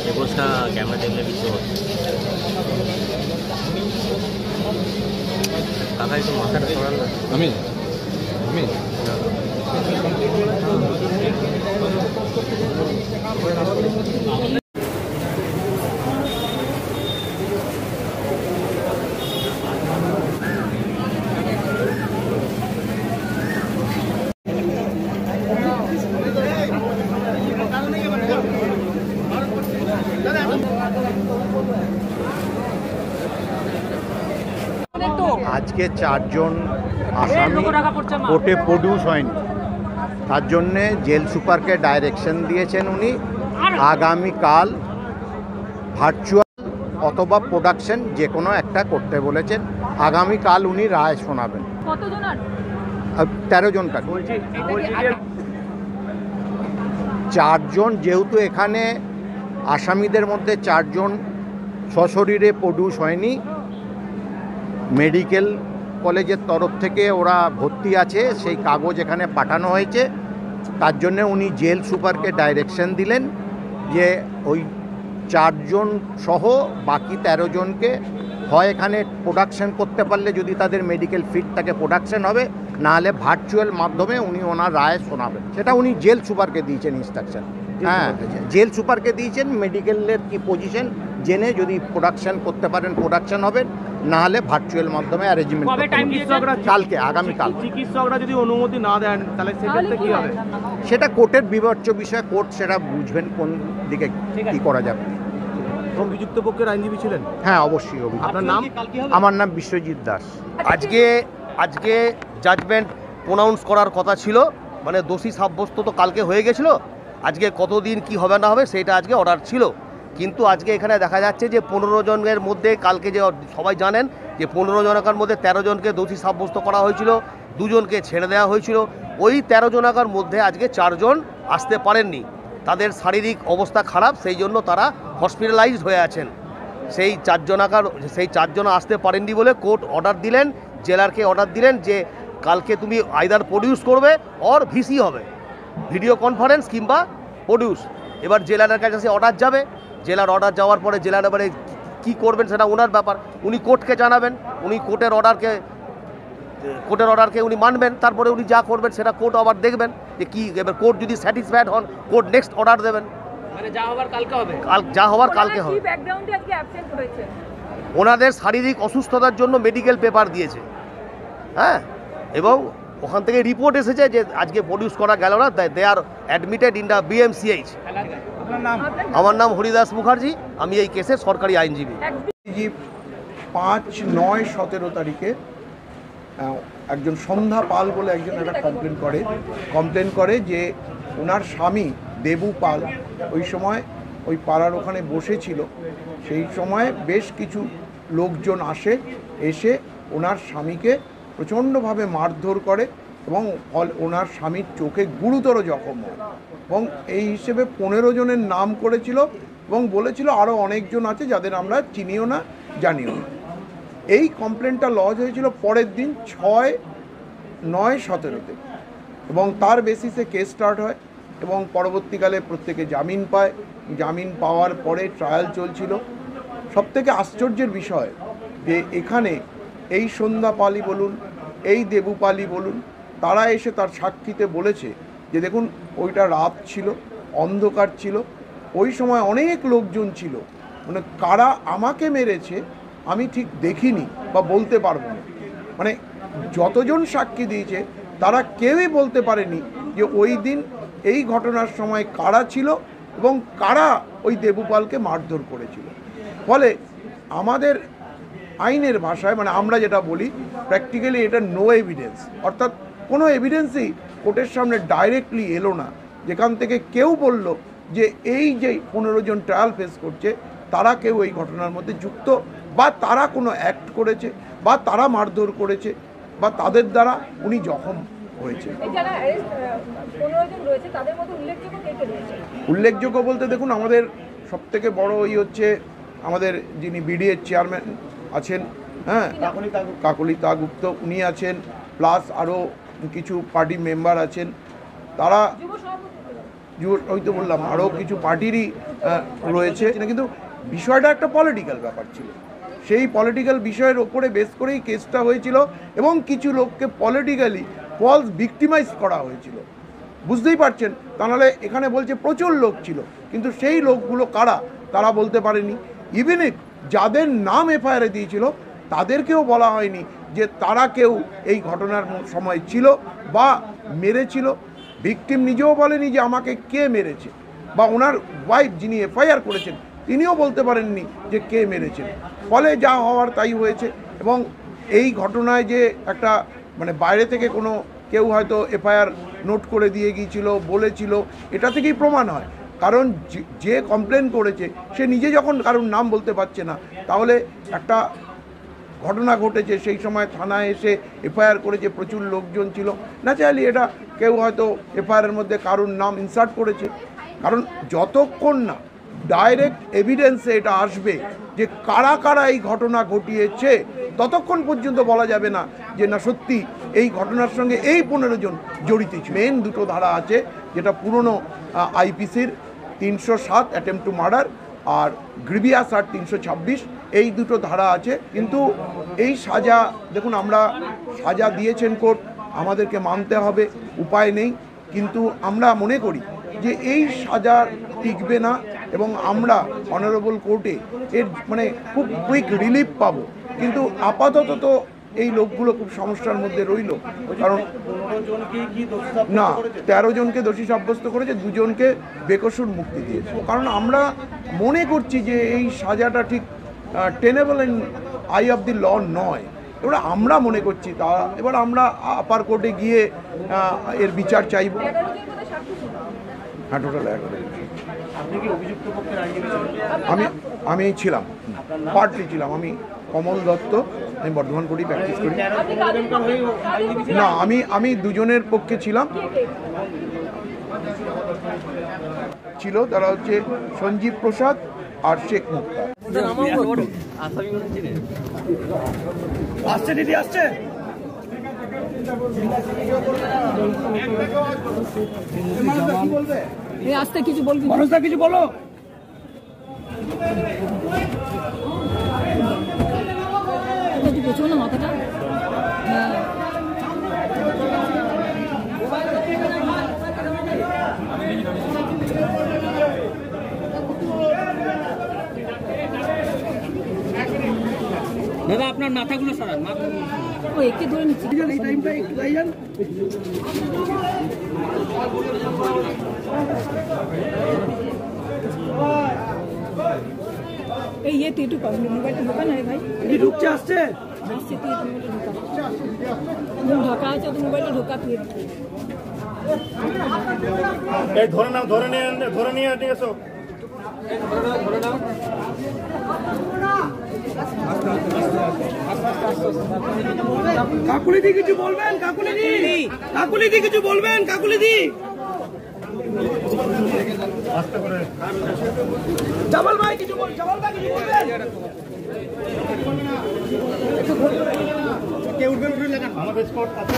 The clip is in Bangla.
দেখোসটা ক্যামেরা দেখলে কিছু কাকা একটু মাথাটা সরান না। আমি আজকে 4 জন আসামি কোর্টে প্রডিউস হয়নি, তার জন্যে জেল সুপারকে ডাইরেকশন দিয়েছেন উনি আগামীকাল ভার্চুয়াল অথবা প্রোডাকশন যে কোনো একটা করতে বলেছেন। আগামীকাল উনি রায় শোনাবেন। 13 জনটা 4 জন, যেহেতু এখানে আসামিদের মধ্যে 4 জন সশরীরে প্রডিউস হয়নি, মেডিকেল কলেজের তরফ থেকে ওরা ভর্তি আছে, সেই কাগজ এখানে পাঠানো হয়েছে। তার জন্য উনি জেল সুপারকে ডাইরেকশন দিলেন যে ওই 4 জন সহ বাকি 13 জনকে হয় এখানে প্রোডাকশন করতে পারলে যদি তাদের মেডিকেল ফিট থাকে প্রোডাকশন হবে, নাহলে ভার্চুয়াল মাধ্যমে উনি ওনার রায় শোনাবেন। সেটা উনি জেল সুপারকে দিয়েছেন ইনস্ট্রাকশন। হ্যাঁ, জেল সুপারকে দিয়েছেন মেডিকেলের কি পজিশন জেনে যদি প্রোডাকশন করতে পারেন প্রোডাকশন হবে, নাহলে ভার্চুয়াল মাধ্যমে অ্যারেঞ্জমেন্ট। কালকে, আগামীকাল। চিকিৎসকরা যদি অনুমতি না দেন তাহলে সেক্ষেত্রে কি হবে? সেটা কোর্টের বিবেচ্য বিষয়, কোর্ট সেটা বুঝবেন কোন দিকে কি করা যাবে। অভিযুক্ত পক্ষের আইনজীবী ছিলেন? হ্যাঁ, অবশ্যই। আপনার নাম? আমার নাম বিশ্বজিৎ দাস। আজকে জাজমেন্ট প্রোনাউন্স করার কথা ছিল, মানে দোষী সাব্যস্ত তো কালকে হয়ে গেছিলো। আজকে কতদিন কি হবে না হবে সেটা আজকে অর্ডার ছিল, কিন্তু আজকে এখানে দেখা যাচ্ছে যে 15 জনের মধ্যে কালকে যে সবাই জানেন যে 15 জনকার মধ্যে 13 জনকে দোষী সাব্যস্ত করা হয়েছিল, 2 জনকে ছেড়ে দেওয়া হয়েছিল। ওই 13 জনকার মধ্যে আজকে 4 জন আসতে পারেননি, তাদের শারীরিক অবস্থা খারাপ, সেই জন্য তারা হসপিটালাইজড হয়ে আছেন। সেই 4 জন আসতে পারেননি বলে কোর্ট অর্ডার দিলেন, জেলারকে অর্ডার দিলেন যে কালকে তুমি আইদার প্রডিউস করবে অর ভিসি হবে, ভিডিও কনফারেন্স কিংবা প্রডিউস। এবার জেলারের কাছে অর্ডার যাবে, জেলার অর্ডার যাওয়ার পরে জেলার এবারে কী করবেন সেটা ওনার ব্যাপার, উনি কোর্টকে জানাবেন, উনি কোর্টের অর্ডারকে উনি মানবেন, তারপরে উনি যা করবেন সেটা কোর্ট আবার দেখবেন যে কী। এবার কোর্ট যদি স্যাটিসফাইড হন কোর্ট নেক্সট অর্ডার দেবেন, মানে যা হওয়ার কালকে হবে। যা হওয়ার কালকে হবে। ওনাদের শারীরিক অসুস্থতার জন্য মেডিকেল পেপার দিয়েছে, হ্যাঁ, এবং ওখান থেকে রিপোর্ট এসেছে যে আজকে প্রডিউস করা গেল না, দে আর অ্যাডমিটেড ইন দ্য BMCH। আমার নাম হরিদাস মুখার্জি, আমি এই কেসের সরকারি আইনজীবী। 5-9-17 তারিখে একজন সন্ধ্যা পাল বলে একজন একটা কমপ্লেন করে যে ওনার স্বামী দেবু পাল ওই সময় ওই পাড়ার ওখানে বসেছিল। সেই সময় বেশ কিছু লোকজন এসে ওনার স্বামীকে প্রচণ্ডভাবে মারধর করে এবং ওনার স্বামীর চোখে গুরুতর জখম হয়, এবং এই হিসেবে 15 জনের নাম করেছিল এবং বলেছিল আরও অনেকজন আছে যাদের আমরা চিনিও না জানিও না। এই কমপ্লেনটা লজ হয়েছিল পরের দিন 6-9-17-তে, এবং তার বেসিসে কেস স্টার্ট হয় এবং পরবর্তীকালে প্রত্যেকে জামিন পায়। জামিন পাওয়ার পরে ট্রায়াল চলছিল। সবথেকে আশ্চর্যের বিষয় যে এখানে এই সন্ধ্যা পালি বলুন, এই দেবু পালি বলুন, তারা এসে তার সাক্ষীতে বলেছে যে দেখুন ওইটা রাত ছিল, অন্ধকার ছিল, ওই সময় অনেক লোকজন ছিল, মানে কারা আমাকে মেরেছে আমি ঠিক দেখিনি বা বলতে পারবো না। মানে যতজন সাক্ষী দিয়েছে তারা কেউই বলতে পারেনি যে ওই দিন এই ঘটনার সময় কারা ছিল এবং কারা ওই দেবুপালকে মারধর করেছিল। ফলে আমাদের আইনের ভাষায় মানে আমরা যেটা বলি প্র্যাকটিক্যালি এটা নো এভিডেন্স, অর্থাৎ কোনো এভিডেন্সই কোর্টের সামনে ডাইরেক্টলি এলো না যেখান থেকে কেউ বলল যে এই যে 15 জন ট্রায়াল ফেস করছে তারা কেউ এই ঘটনার মধ্যে যুক্ত বা তারা কোনো অ্যাক্ট করেছে বা তারা মারধর করেছে বা তাদের দ্বারা উনি জখম হয়েছে। উল্লেখযোগ্য বলতে দেখুন আমাদের সবথেকে বড় হচ্ছে আমাদের যিনি বিডিএর চেয়ারম্যান আছেন, হ্যাঁ, কাকলিতা গুপ্ত, উনি আছেন, প্লাস আরও কিছু পার্টি মেম্বার আছেন, তারা ওই তো বললাম আরও কিছু পার্টিরই রয়েছে, কিন্তু বিষয়টা একটা পলিটিক্যাল ব্যাপার ছিল। সেই পলিটিক্যাল বিষয়ের ওপরে বেস করেই কেসটা হয়েছিল এবং কিছু লোককে পলিটিক্যালি ফলস ভিক্টিমাইজ করা হয়েছিল। বুঝতেই পারছেন, তা নাহলে এখানে বলছে প্রচুর লোক ছিল, কিন্তু সেই লোকগুলো কারা তারা বলতে পারেনি। ইভেন ইফ যাদের নাম এফআইআরে দিয়েছিল তাদেরকেও বলা হয়নি যে তারা কেউ এই ঘটনার সময় ছিল বা মেরেছিল। ভিকটিম নিজেও বলেনি যে আমাকে কে মেরেছে, বা ওনার ওয়াইফ যিনি এফআইআর করেছেন তিনিও বলতে পারেননি যে কে মেরেছেন। ফলে যা হওয়ার তাই হয়েছে। এবং এই ঘটনায় যে একটা মানে বাইরে থেকে কোনো কেউ হয়তো এফআইআর নোট করে দিয়ে গিয়েছিল, বলেছিল, এটা থেকেই প্রমাণ হয়। কারণ যে কমপ্লেন করেছে সে নিজে যখন কারোর নাম বলতে পারছে না, তাহলে একটা ঘটনা ঘটেছে, সেই সময় থানায় এসে এফআইআর করেছে, প্রচুর লোকজন ছিল, ন্যাচারালি এটা কেউ হয়তো এফআইআরের মধ্যে কারোর নাম ইনসার্ট করেছে। কারণ যতক্ষণ না ডাইরেক্ট এভিডেন্সে এটা আসবে যে কারা কারা এই ঘটনা ঘটিয়েছে, ততক্ষণ পর্যন্ত বলা যাবে না যে না সত্যি এই ঘটনার সঙ্গে এই 15 জন জড়িত ছিল। মেন দুটো ধারা আছে, যেটা পুরনো আইপিসির 307 অ্যাটেম্প টু মার্ডার আর গ্রিভিয়াস আর 326, এই দুটো ধারা আছে। কিন্তু এই সাজা দেখুন, আমরা সাজা দিয়েছেন কোর্ট, আমাদেরকে মানতে হবে, উপায় নেই। কিন্তু আমরা মনে করি যে এই সাজা টিকবে না এবং আমরা অনারেবল কোর্টে এর মানে খুব কুইক রিলিফ পাবো। কিন্তু আপাতত তো এই লোকগুলো খুব সমস্যার মধ্যে রইল। কারণ না, 13 জনকে দোষী সাব্যস্ত করেছে, 2 জনকে বেকসুর মুক্তি দিয়েছে। কারণ আমরা মনে করছি যে এই সাজাটা ঠিক tenable in I of the ল নয়। এবার আমরা মনে করছি তা, এবার আমরা আপার কোর্টে গিয়ে এর বিচার চাইব। হ্যাঁ, টোটাল 11। আমি ছিলাম, পার্টলি ছিলাম। আমি কমল দত্ত, আমি বর্ধমান কোর্টেই প্র্যাকটিস করি। না, আমি 2 জনের পক্ষে ছিলাম। ছিল তারা হচ্ছে সঞ্জীব প্রসাদ আর শেখ মুক্তার। আসছে দিদি, আসছে। আসতে কিছু বলবি? মানুষটা কিছু বলো। পেছো না মাথাটা। দাদা আপনার মাথাগুলো সরান, মাথাগুলো ও একে ধরে নিচ্ছি। এই টাইমটা একটু যাই যান। এই তুই একটু মোবাইলটা ঢোকা না রে ভাই। ঢুকছে, আসছে। আসছে, তুই মোবাইলটা ঢোকা। ঢোকা আছে তো মোবাইলটা ঢোকা তুই। এই ধরে নাও, ধরে নিয়ে এসো। কাকুলিদি কিছু বলবেন? কাকুলিদি কিছু বলবেন? কাকুলিদি জামাল ভাই কিছু বল, জামাল ভাই কিছু বলবেন? কে উঠবেন? আমাদের স্পট আছে।